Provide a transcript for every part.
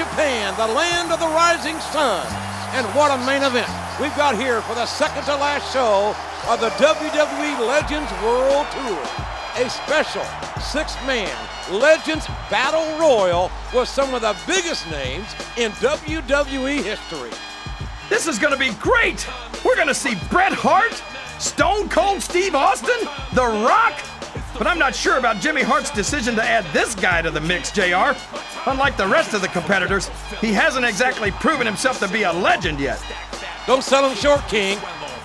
Japan, the land of the rising sun. And what a main event we've got here for the second to last show of the WWE Legends World Tour. A special six-man Legends Battle Royal with some of the biggest names in WWE history. This is going to be great! We're going to see Bret Hart, Stone Cold Steve Austin, The Rock. But I'm not sure about Jimmy Hart's decision to add this guy to the mix, JR. Unlike the rest of the competitors, he hasn't exactly proven himself to be a legend yet. Don't sell him short, King.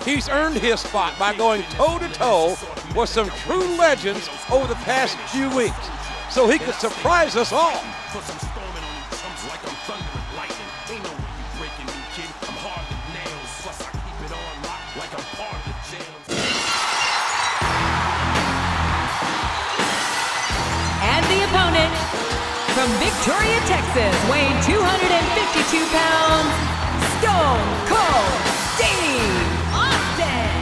He's earned his spot by going toe-to-toe with some true legends over the past few weeks, so he could surprise us all. And the opponent, from Victoria, Texas, weighing 252 pounds, Stone Cold Steve Austin.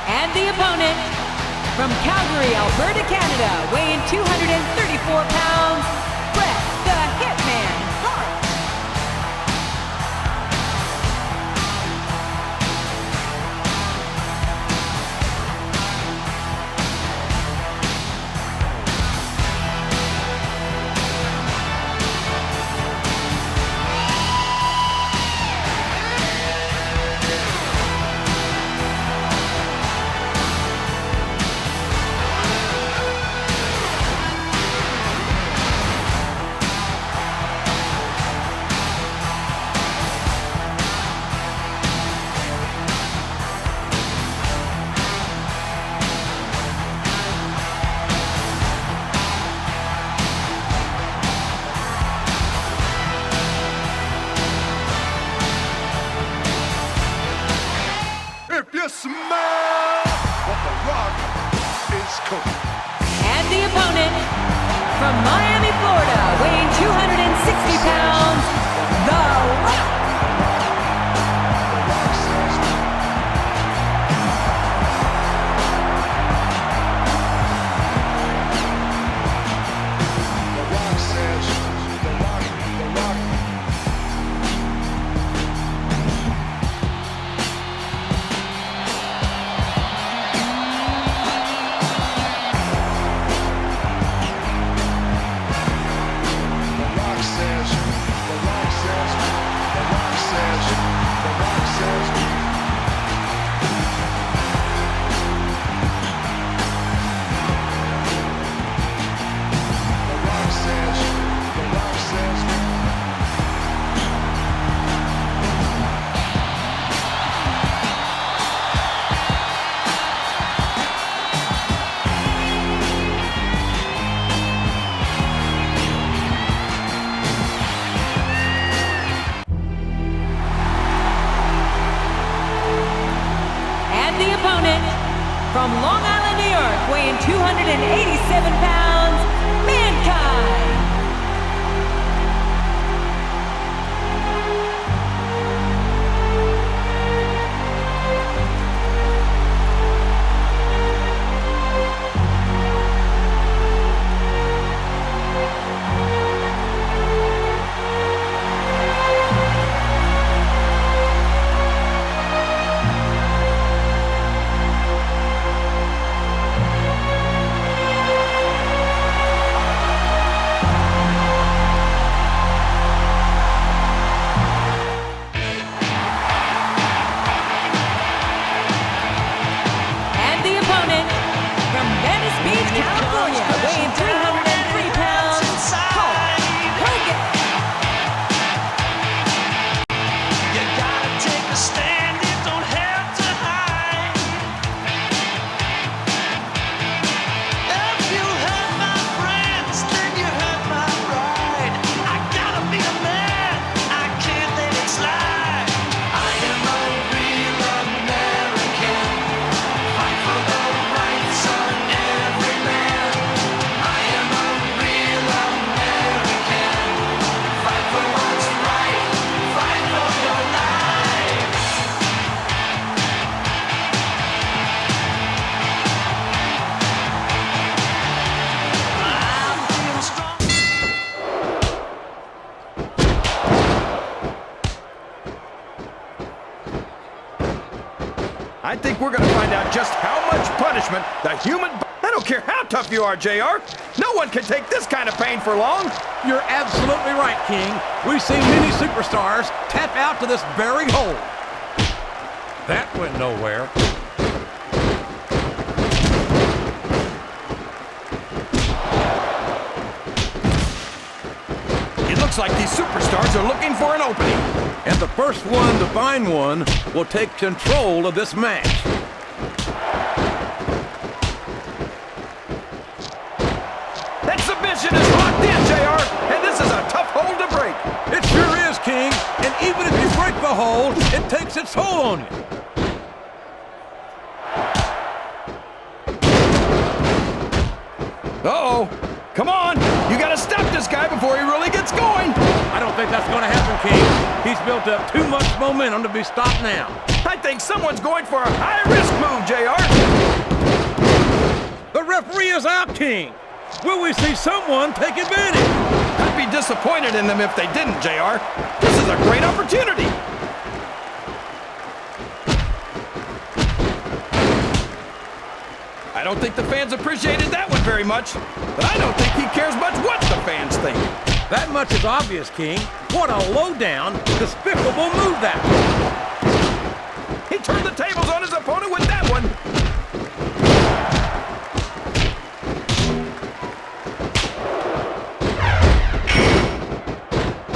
And the opponent, from Calgary, Alberta, Canada, weighing 234 pounds, Bret the Hitman Hart. If you smell what The Rock is cooking. And the opponent, from Miami, Florida, weighing 260 pounds, The Rock. From Long Island, New York, weighing 287 pounds, Mankind. I think we're going to find out just how much punishment the human... I don't care how tough you are, JR. No one can take this kind of pain for long. You're absolutely right, King. We've seen many superstars tap out to this very hold. That went nowhere. It looks like these superstars are looking for an opening. And the first one to find one will take control of this match. That submission is locked in, JR, and this is a tough hold to break. It sure is, King. And even if you break the hold, it takes its toll on you. Uh-oh. Come on. You got to stop this guy before he really gets going. I don't think that's going to happen, King. He's built up too much momentum to be stopped now. I think someone's going for a high-risk move, JR. The referee is out, King. Will we see someone take advantage? I'd be disappointed in them if they didn't, JR. This is a great opportunity. I don't think the fans appreciated that one very much, but I don't think he cares much what the fans think. That much is obvious, King. What a low-down, despicable move that was. He turned the tables on his opponent with that one.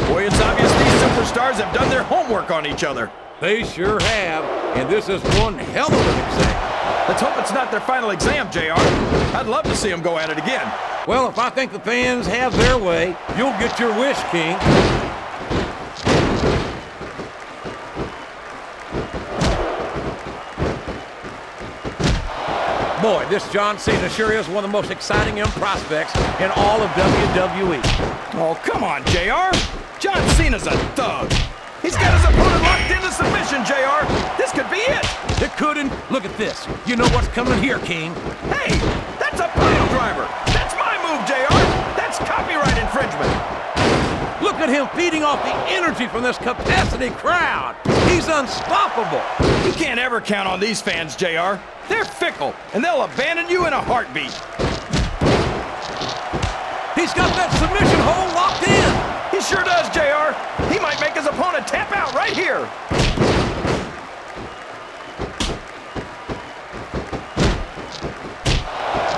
Boy, it's obvious these superstars have done their homework on each other. They sure have, and this is one hell of an exam. Let's hope it's not their final exam, JR. I'd love to see them go at it again. Well, if I think the fans have their way, you'll get your wish, King. Boy, this John Cena sure is one of the most exciting young prospects in all of WWE. Oh, come on, JR. John Cena's a thug. He's got his opponent locked into submission, JR. This could be it. It couldn't. Look at this. You know what's coming here, King. Hey, that's a pile driver. That's my move, JR. That's copyright infringement. Look at him feeding off the energy from this capacity crowd. He's unstoppable. You can't ever count on these fans, JR. They're fickle, and they'll abandon you in a heartbeat. He's got that submission hold locked in. He sure does, JR. He might make his opponent tap out right here.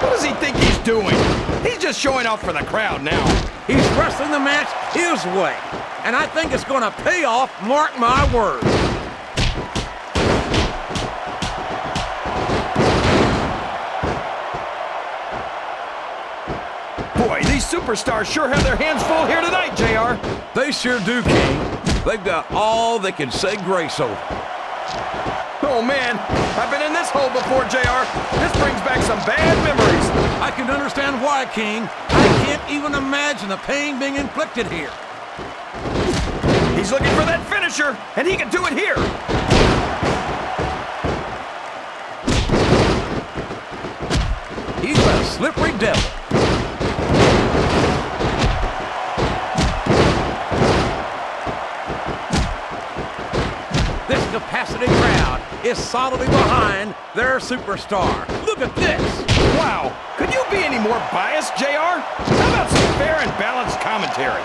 What does he think he's doing? He's just showing off for the crowd now. He's wrestling the match his way, and I think it's going to pay off, mark my words. Boy, these superstars sure have their hands full here tonight, JR. They sure do, King. They've got all they can say grace over. Oh, man, I've been in this hole before, JR. This brings back some bad memories. I can understand why, King. I can't even imagine the pain being inflicted here. He's looking for that finisher, and he can do it here. He's a slippery devil. This capacity crowd is solidly behind their superstar. Look at this. Wow, could you be any more biased, JR? How about some fair and balanced commentary?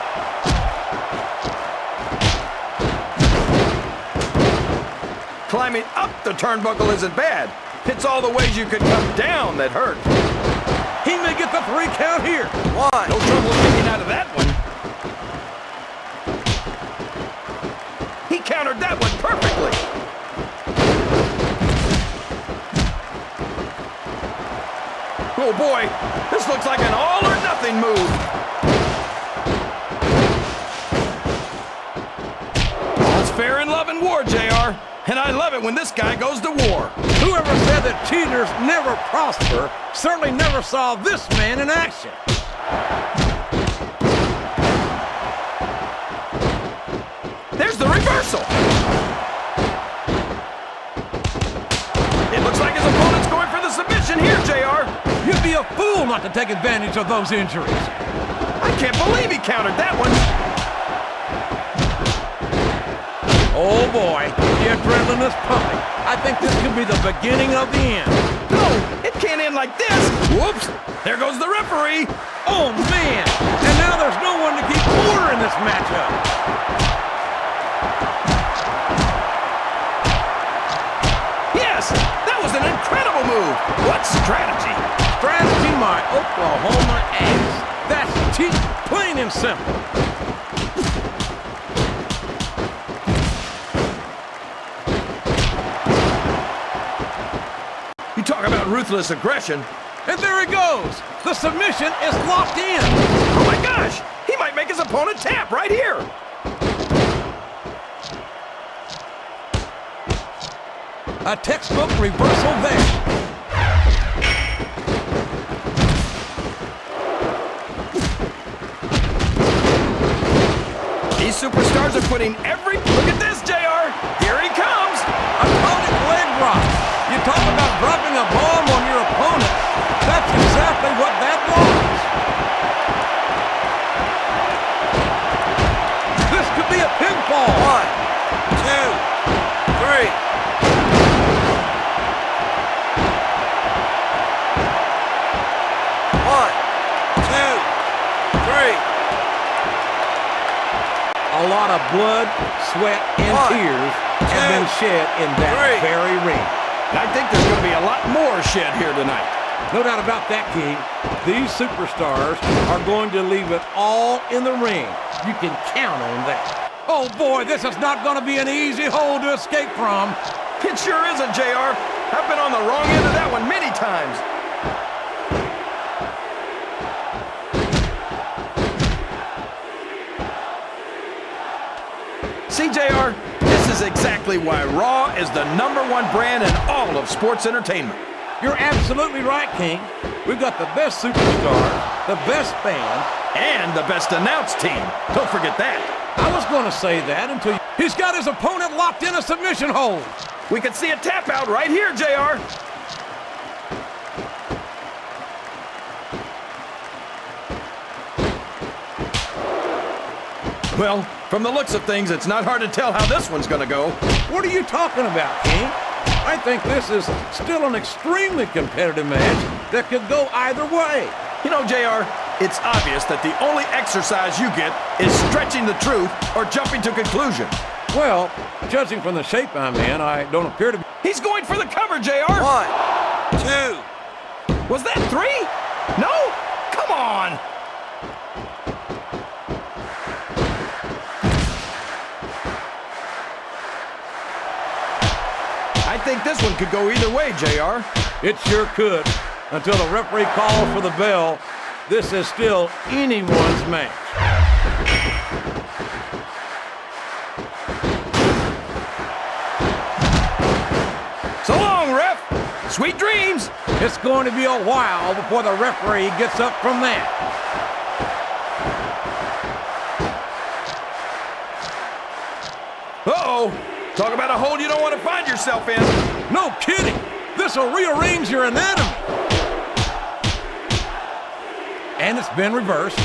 Climbing up the turnbuckle isn't bad. It's all the ways you could come down that hurt. He may get the 3 count here. One. No trouble getting out of that one. He countered that one perfectly. Oh boy, this looks like an all or nothing move. All's fair in love and war, JR. And I love it when this guy goes to war. Whoever said that cheaters never prosper certainly never saw this man in action. There's the reversal. It looks like his opponent's going for the submission here, JR. You'd be a fool not to take advantage of those injuries. I can't believe he countered that one. Oh boy, the adrenaline is pumping. I think this could be the beginning of the end. No, it can't end like this. Whoops, there goes the referee. Oh man, and now there's no one to keep order in this matchup. Yes, that was an incredible move. What strategy? Strategy, my Oklahoma ass. That's cheap, plain and simple. You talk about ruthless aggression. And there it goes. The submission is locked in. Oh my gosh, he might make his opponent tap right here. A textbook reversal there. These superstars are putting every... Look at this, JR. Here he comes. Opponent leg drop. You talk about dropping a bomb on your opponent. That's exactly what that was. This could be a pinfall. 1, 2, 3. A lot of blood, sweat, and tears have been shed in that very ring. I think there's going to be a lot more shed here tonight. No doubt about that, King. These superstars are going to leave it all in the ring. You can count on that. Oh boy, this is not going to be an easy hole to escape from. It sure isn't, JR. I've been on the wrong end of that one many times. See, JR, this is exactly why Raw is the #1 brand in all of sports entertainment. You're absolutely right, King. We've got the best superstars, the best band, and the best announced team. Don't forget that. I was going to say that until he's got his opponent locked in a submission hold. We can see a tap out right here, JR. Well, from the looks of things, it's not hard to tell how this one's going to go. What are you talking about, King? I think this is still an extremely competitive match that could go either way. You know, JR, it's obvious that the only exercise you get is stretching the truth or jumping to conclusions. Well, judging from the shape I'm in, I don't appear to be... He's going for the cover, JR. 1, 2. Was that 3? No? Come on. I think this one could go either way, JR. It sure could. Until the referee calls for the bell, this is still anyone's match. So long, ref. Sweet dreams. It's going to be a while before the referee gets up from that. Uh-oh. Talk about a hole you don't want to find yourself in. No kidding. This will rearrange your anatomy. And it's been reversed.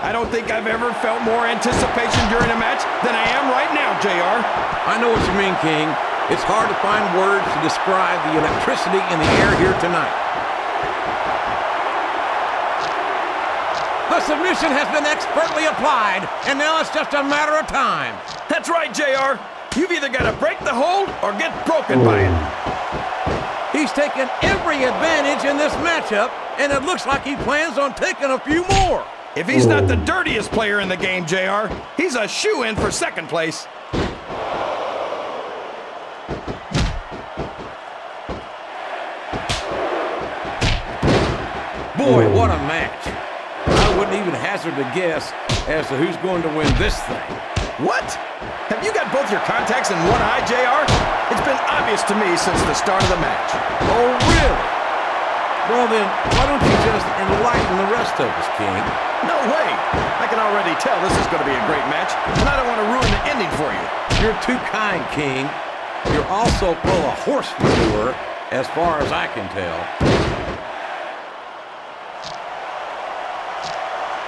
I don't think I've ever felt more anticipation during a match than I am right now, JR. I know what you mean, King. It's hard to find words to describe the electricity in the air here tonight. The submission has been expertly applied, and now it's just a matter of time. That's right, JR. You've either got to break the hold or get broken by it. He's taken every advantage in this matchup, and it looks like he plans on taking a few more. If he's not the dirtiest player in the game, JR, he's a shoo-in for second place. Boy, what a match. I wouldn't even hazard a guess as to who's going to win this thing. What? Have you got both your contacts in one eye, JR? It's been obvious to me since the start of the match. Oh, really? Well then, why don't you just enlighten the rest of us, King? No way. I can already tell this is going to be a great match, and I don't want to ruin the ending for you. You're too kind, King. You're also full of horse manure, as far as I can tell.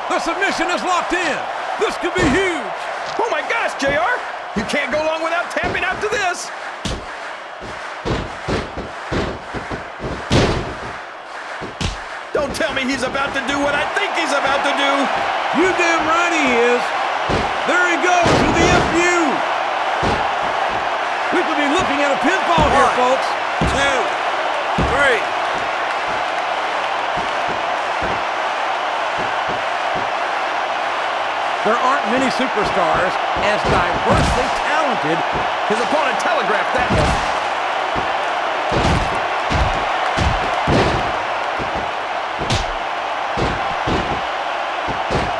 The submission is locked in. This could be huge. Oh my gosh, JR! You can't go long without tapping out to this. Don't tell me he's about to do what I think he's about to do. You damn right he is. There he goes with the FU. We could be looking at a pinfall here, folks. 2, 3. There aren't many superstars as diversely talented. His opponent telegraphed that one.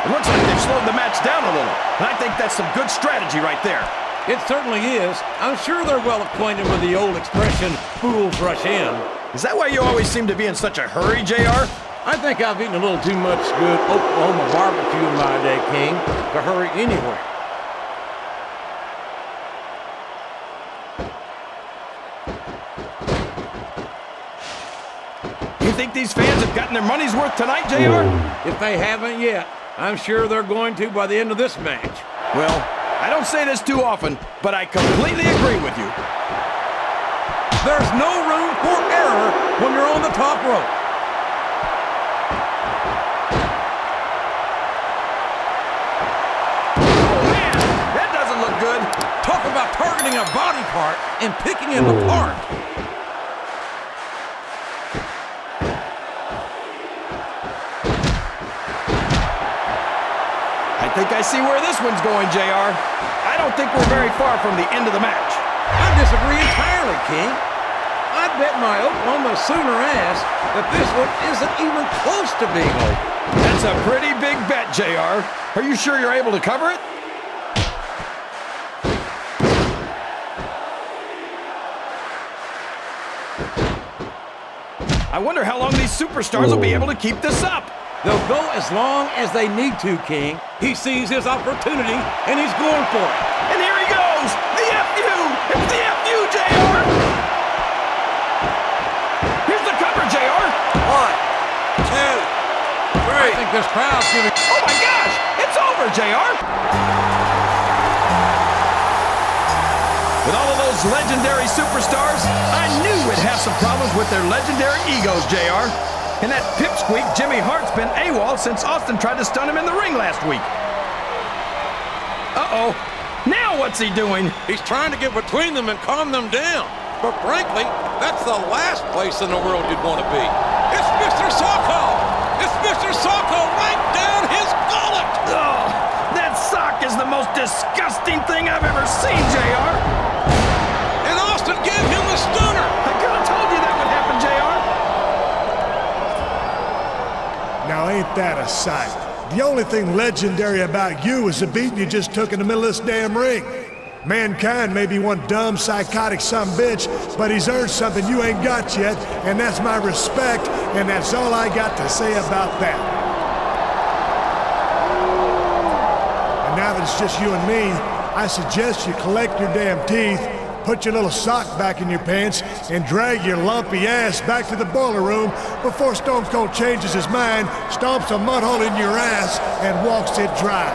It looks like they've slowed the match down a little, and I think that's some good strategy right there. It certainly is. I'm sure they're well acquainted with the old expression, fools rush in. Is that why you always seem to be in such a hurry, JR? I think I've eaten a little too much good Oklahoma barbecue in my day, King, to hurry anywhere. You think these fans have gotten their money's worth tonight, JR? If they haven't yet, I'm sure they're going to by the end of this match. Well, I don't say this too often, but I completely agree with you. There's no room for error when you're on the top rope. Good. Talk about targeting a body part and picking him apart. I think I see where this one's going, JR. I don't think we're very far from the end of the match. I disagree entirely, King. I bet my Oklahoma Sooner ass that this one isn't even close to being over. That's a pretty big bet, JR. Are you sure you're able to cover it? I wonder how long these superstars will be able to keep this up. They'll go as long as they need to, King. He sees his opportunity, and he's going for it. And here he goes! The FU! It's the FU, JR! Here's the cover, JR! 1, 2, 3. I think this crowd's giving... Oh my gosh! It's over, JR! With all of those legendary superstars, I knew we'd have some problems with their legendary egos, JR. And that pipsqueak Jimmy Hart's been AWOL since Austin tried to stun him in the ring last week. Uh-oh. Now what's he doing? He's trying to get between them and calm them down. But frankly, that's the last place in the world you'd want to be. It's Mr. Socko! It's Mr. Socko right down his gullet! Oh, that sock is the most disgusting thing I've ever seen, JR. And Austin gave him the stunner! I could have told you that would happen, JR. Now ain't that a sight? The only thing legendary about you is the beating you just took in the middle of this damn ring. Mankind may be one dumb, psychotic sumbitch, but he's earned something you ain't got yet, and that's my respect, and that's all I got to say about that. And now that it's just you and me, I suggest you collect your damn teeth, put your little sock back in your pants, and drag your lumpy ass back to the boiler room before Stone Cold changes his mind, stomps a mud hole in your ass, and walks it dry.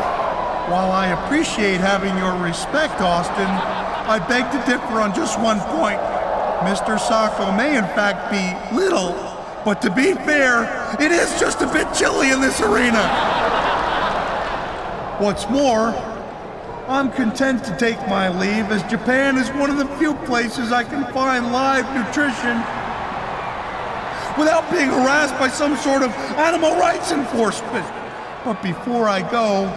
While I appreciate having your respect, Austin, I beg to differ on just one point. Mr. Socko may in fact be little, but to be fair, it is just a bit chilly in this arena. What's more, I'm content to take my leave, as Japan is one of the few places I can find live nutrition without being harassed by some sort of animal rights enforcement. But before I go,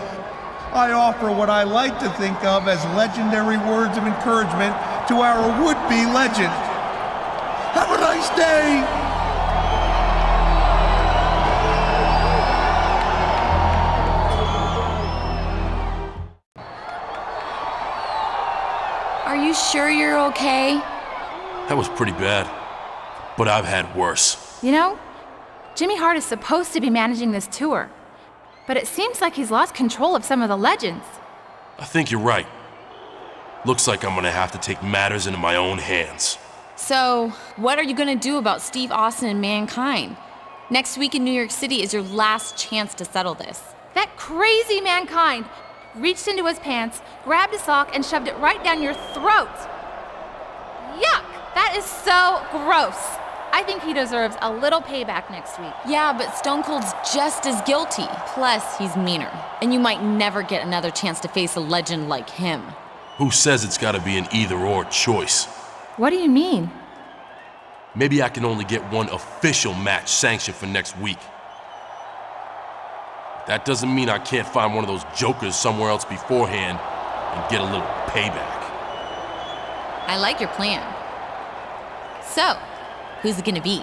I offer what I like to think of as legendary words of encouragement to our would-be legend. Have a nice day! Are you sure you're okay? That was pretty bad, but I've had worse. You know, Jimmy Hart is supposed to be managing this tour, but it seems like he's lost control of some of the legends. I think you're right. Looks like I'm gonna have to take matters into my own hands. So, what are you gonna do about Steve Austin and Mankind? Next week in New York City is your last chance to settle this. That crazy Mankind reached into his pants, grabbed a sock, and shoved it right down your throat. Yuck! That is so gross. I think he deserves a little payback next week. Yeah, but Stone Cold's just as guilty. Plus, he's meaner. And you might never get another chance to face a legend like him. Who says it's gotta be an either-or choice? What do you mean? Maybe I can only get one official match sanctioned for next week. That doesn't mean I can't find one of those jokers somewhere else beforehand and get a little payback. I like your plan. So, who's it gonna be?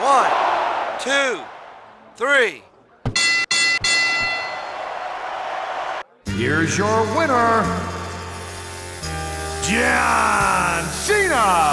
1, 2, 3. Here's your winner, John Cena!